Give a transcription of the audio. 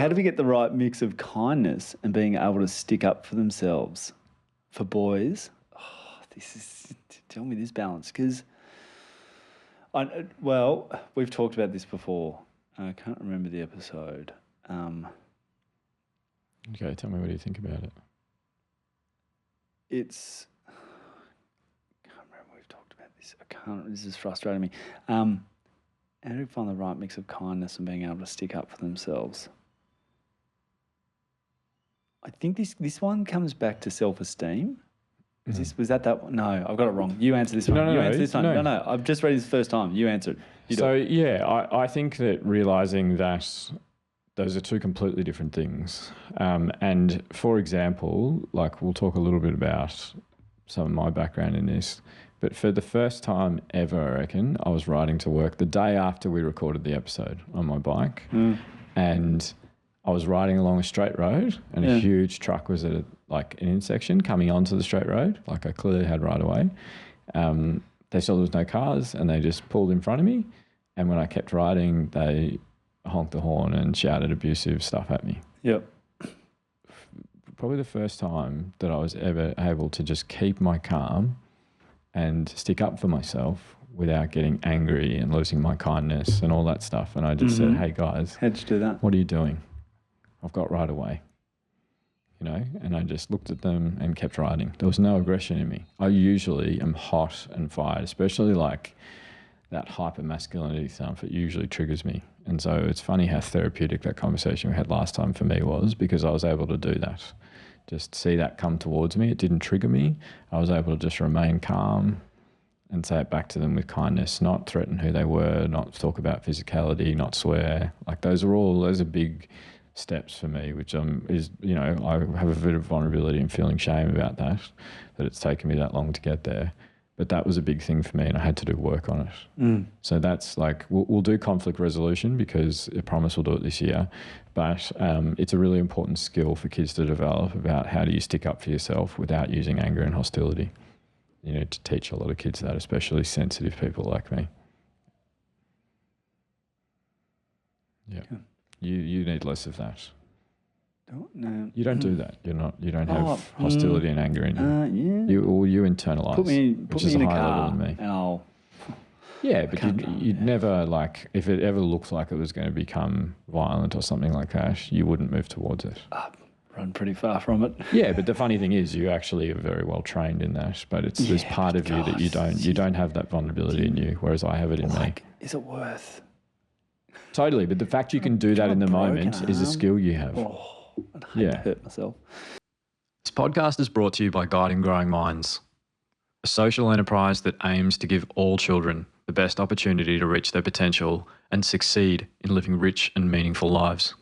how do we get the right mix of kindness and being able to stick up for themselves? For boys, tell me this balance, because we've talked about this before. I can't remember the episode. Okay, tell me, what do you think about it? I can't remember, we've talked about this. This is frustrating me. How do we find the right mix of kindness and being able to stick up for themselves? I think this one comes back to self-esteem. Was that one? No, I've got it wrong. You answer this one. No, you answer this one. No. I've just read this the first time. You answer it. I think that realising that those are two completely different things. And for example, like we'll talk a little bit about some of my background in this, but for the first time ever, I reckon, I was riding to work the day after we recorded the episode on my bike. And I was riding along a straight road and a huge truck was at an intersection coming onto the straight road. Like I clearly had right away. They saw there was no cars and they just pulled in front of me. And when I kept riding, they honked the horn and shouted abusive stuff at me. Yep. Probably the first time that I was ever able to just keep my calm and stick up for myself without getting angry and losing my kindness and all that stuff. And I just said, hey guys, how'd you do that? What are you doing? I've got right away, and I just looked at them and kept riding. There was no aggression in me. I usually am hot and fired, especially like that hyper masculinity stuff. It usually triggers me. And so it's funny how therapeutic that conversation we had last time for me was, because I was able to do that. Just see that come towards me. It didn't trigger me. I was able to just remain calm and say it back to them with kindness, not threaten who they were, not talk about physicality, not swear. Like those are big steps for me, which I have a bit of vulnerability and feeling shame about that it's taken me that long to get there. But that was a big thing for me and I had to do work on it. So that's like, we'll do conflict resolution because I promise we'll do it this year. But it's a really important skill for kids to develop about how do you stick up for yourself without using anger and hostility. You need to teach a lot of kids that, especially sensitive people like me. Yeah. You need less of that. No. You don't do that. You don't have hostility and anger in you. Yeah. You internalise. Put me in a car than me. And I'll. Yeah, but you'd never, like, if it ever looked like it was going to become violent or something like that, you wouldn't move towards it. Run pretty far from it. Yeah, but the funny thing is, you actually are very well trained in that. But there's part of you that you don't have that vulnerability in you, whereas I have it in me. Is it worth? Totally, but the fact you can do that in the moment is a skill you have. I'd hate to hurt myself. This podcast is brought to you by Guiding Growing Minds, a social enterprise that aims to give all children the best opportunity to reach their potential and succeed in living rich and meaningful lives.